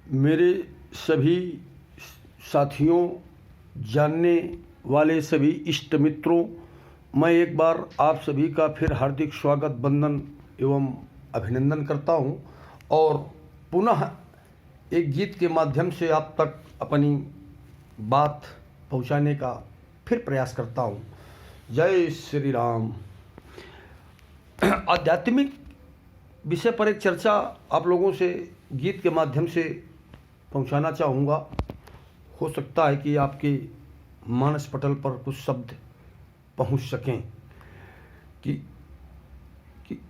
मेरे सभी साथियों, जानने वाले सभी इष्ट मित्रों, मैं एक बार आप सभी का फिर हार्दिक स्वागत, वंदन एवं अभिनंदन करता हूं और पुनः एक गीत के माध्यम से आप तक अपनी बात पहुंचाने का फिर प्रयास करता हूं। जय श्री राम। आध्यात्मिक विषय पर एक चर्चा आप लोगों से गीत के माध्यम से पहुंचाना चाहूँगा। हो सकता है कि आपके मानस पटल पर कुछ शब्द पहुंच सकें कि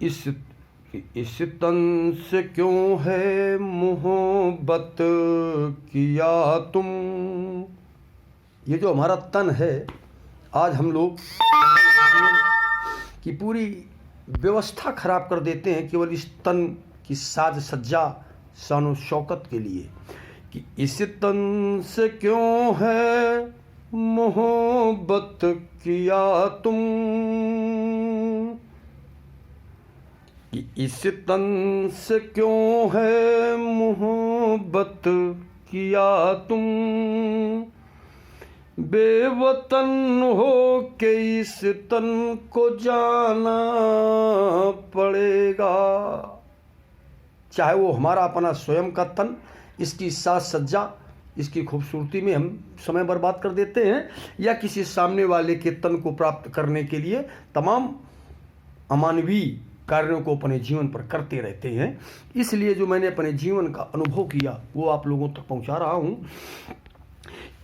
इस तन से क्यों है मोहब्बत किया तुम। ये जो हमारा तन है, आज हम लोग की पूरी व्यवस्था खराब कर देते हैं केवल इस तन की साज सज्जा शान शौकत के लिए कि इस तन से क्यों है मोहब्बत किया तुम, कि इस तन से क्यों है मोहब्बत किया तुम। बेवतन हो के इस तन को जाना पड़ेगा। चाहे वो हमारा अपना स्वयं का तन, इसकी साज सज्जा, इसकी खूबसूरती में हम समय बर्बाद कर देते हैं, या किसी सामने वाले के तन को प्राप्त करने के लिए तमाम अमानवीय कार्यों को अपने जीवन पर करते रहते हैं। इसलिए जो मैंने अपने जीवन का अनुभव किया वो आप लोगों तक पहुंचा रहा हूं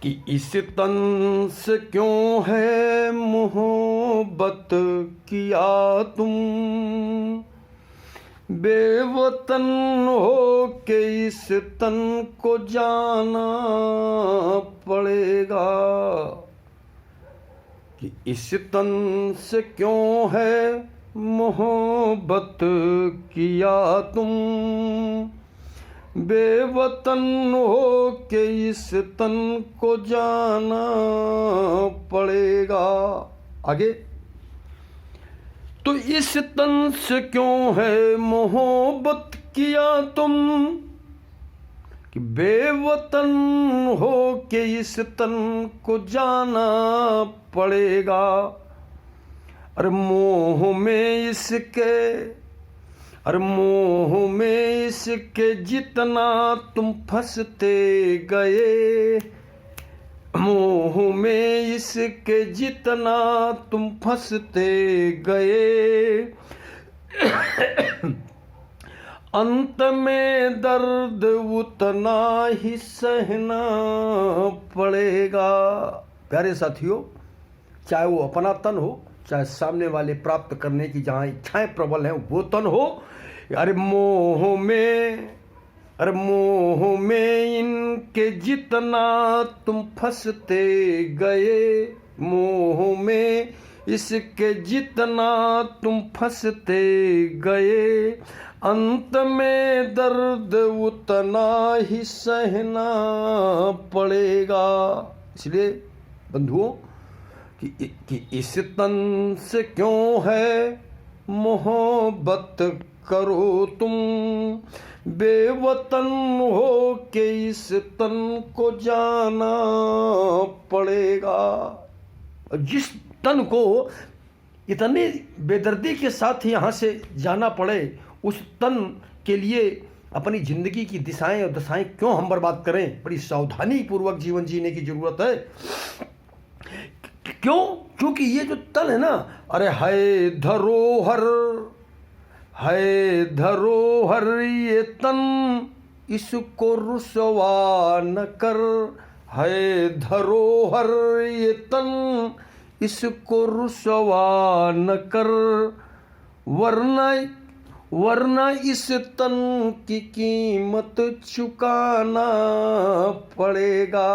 कि इस तन से क्यों है मोहब्बत किया तुम। बेवतन हो के इस तन को जाना पड़ेगा, कि इस तन से क्यों है मोहब्बत किया तुम। बेवतन हो के इस तन को जाना पड़ेगा। आगे, तो इस तन से क्यों है मोहब्बत किया तुम, कि बेवतन हो के इस तन को जाना पड़ेगा। अरे मोह में इसके जितना तुम फंसते गए, मोह में इसके जितना तुम फंसते गए, अंत में दर्द उतना ही सहना पड़ेगा। प्यारे साथियों, चाहे वो अपना तन हो, चाहे सामने वाले प्राप्त करने की जहाँ इच्छाएं प्रबल हैं वो तन हो, अरे मोह में इनके जितना तुम फंसते गए, मोह में इसके जितना तुम फंसते गए, अंत में दर्द उतना ही सहना पड़ेगा। इसलिए बंधुओं, कि इस तन से क्यों है मोहब्बत करो तुम। बेवतन हो के इस तन को जाना पड़ेगा। जिस तन को इतनी बेदर्दी के साथ यहाँ से जाना पड़े, उस तन के लिए अपनी जिंदगी की दिशाएं और दशाएं क्यों हम बर्बाद करें। बड़ी सावधानी पूर्वक जीवन जीने की जरूरत है। क्यों? क्योंकि ये जो तन है ना, अरे है धरोहर ये तन, इसको रुसवा न कर। है धरोहर ये तन, इसको रुसवा न कर, वरना इस तन की कीमत चुकाना पड़ेगा।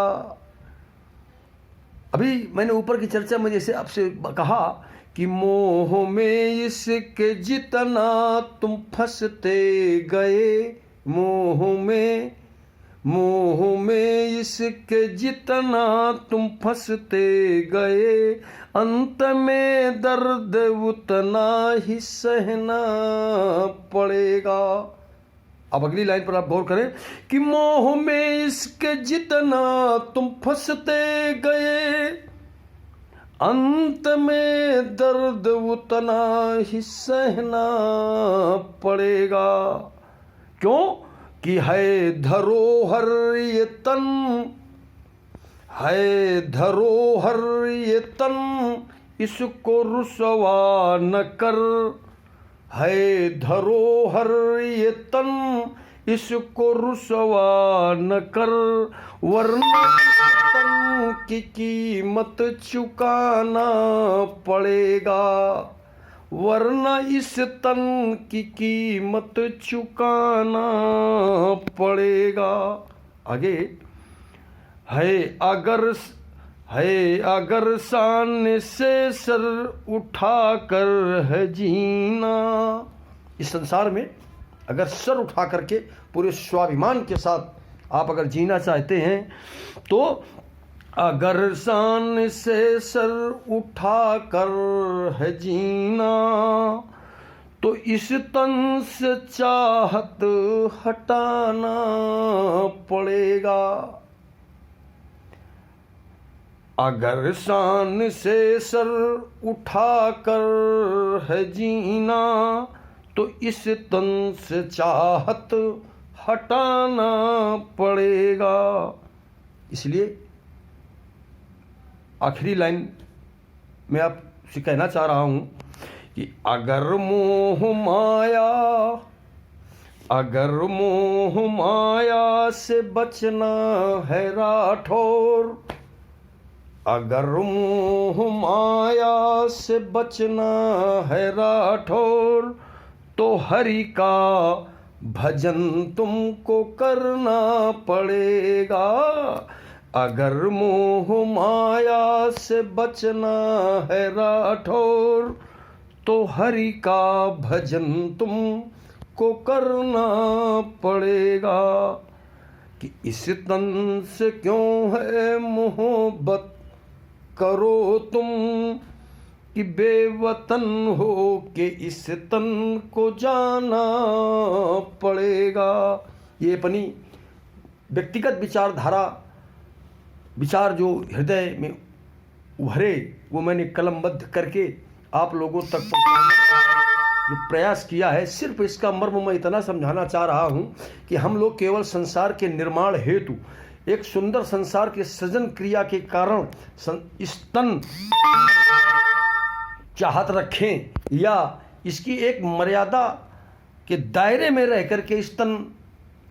अभी मैंने ऊपर की चर्चा में जैसे आपसे कहा कि मोह में इसके जितना तुम फंसते गए, मोह में इसके जितना तुम फंसते गए, अंत में दर्द उतना ही सहना पड़ेगा। अब अगली लाइन पर आप गौर करें कि मोह में इसके जितना तुम फंसते गए, अंत में दर्द उतना ही सहना पड़ेगा। क्यों कि है धरोहर ये तन, है धरोहर ये तन, इसको रुसवा न कर। है धरोहर ये तन, इसको रुसवा न कर, वरना तन की कीमत चुकाना पड़ेगा। वरना इस तन की कीमत चुकाना पड़ेगा। आगे है अगर सामने से सर उठा कर है जीना। इस संसार में अगर सर उठा करके पूरे स्वाभिमान के साथ आप अगर जीना चाहते हैं, तो अगर शान से सर उठा कर है जीना, तो इस तन से चाहत हटाना पड़ेगा। अगर शान से सर उठा कर है जीना, तो इस तन से चाहत हटाना पड़ेगा। इसलिए आखिरी लाइन में आपसे कहना चाह रहा हूँ कि अगर मोह माया से बचना है राठौर, अगर मोह माया से बचना है राठौर, तो हरि का भजन तुमको करना पड़ेगा। अगर मोह माया से बचना है राठौर, तो हरि का भजन तुमको करना पड़ेगा। कि इस तन से क्यों है मोहब्बत करो तुम, कि बेवतन हो के इस तन को जाना पड़ेगा। ये अपनी व्यक्तिगत विचार जो हृदय में उभरे, वो मैंने कलमबद्ध करके आप लोगों तक जो प्रयास किया है। सिर्फ इसका मर्म मैं इतना समझाना चाह रहा हूँ कि हम लोग केवल संसार के निर्माण हेतु, एक सुंदर संसार के सृजन क्रिया के कारण स्तन चाहत रखें, या इसकी एक मर्यादा के दायरे में रह करके स्तन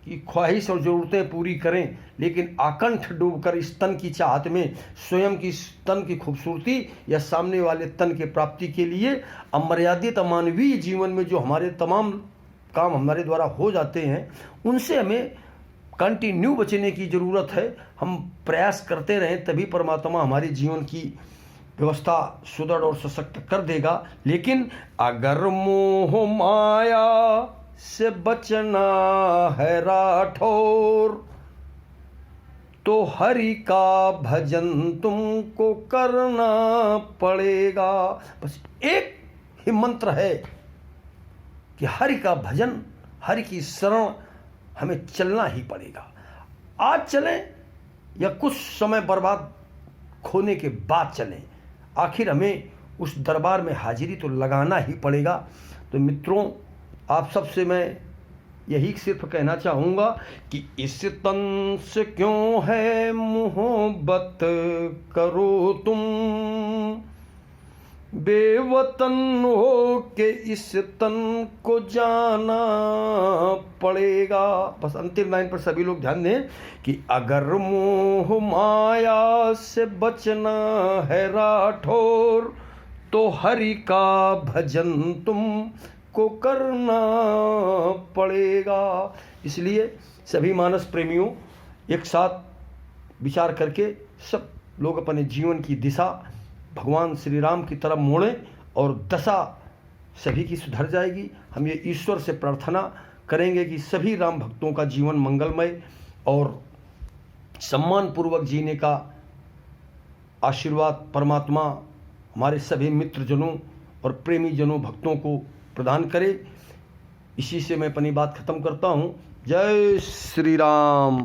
की ख्वाहिश और ज़रूरतें पूरी करें, लेकिन आकंठ डूबकर इस तन की चाहत में स्वयं की तन की खूबसूरती या सामने वाले तन के प्राप्ति के लिए अमर्यादित अमानवीय जीवन में जो हमारे तमाम काम हमारे द्वारा हो जाते हैं, उनसे हमें कंटिन्यू बचने की ज़रूरत है। हम प्रयास करते रहें, तभी परमात्मा हमारे जीवन की व्यवस्था सुदृढ़ और सशक्त कर देगा। लेकिन अगर मोह माया से बचना है राठौर, तो हरि का भजन तुमको करना पड़ेगा। बस एक ही मंत्र है कि हरि का भजन, हरि की शरण हमें चलना ही पड़ेगा। आज चलें या कुछ समय बर्बाद खोने के बाद चलें, आखिर हमें उस दरबार में हाजिरी तो लगाना ही पड़ेगा। तो मित्रों, आप सबसे मैं यही सिर्फ कहना चाहूँगा कि इस तन से क्यों है मोहब्बत करो तुम, बेवतन हो के इस तन को जाना पड़ेगा। बस अंतिम लाइन पर सभी लोग ध्यान दें कि अगर मोह माया से बचना है राठौर, तो हरि का भजन तुम को करना पड़ेगा। इसलिए सभी मानस प्रेमियों एक साथ विचार करके सब लोग अपने जीवन की दिशा भगवान श्री राम की तरफ मोड़ें और दशा सभी की सुधर जाएगी। हम ये ईश्वर से प्रार्थना करेंगे कि सभी राम भक्तों का जीवन मंगलमय और सम्मानपूर्वक जीने का आशीर्वाद परमात्मा हमारे सभी मित्रजनों और प्रेमी जनों भक्तों को प्रदान करे। इसी से मैं अपनी बात ख़त्म करता हूँ। जय श्री राम।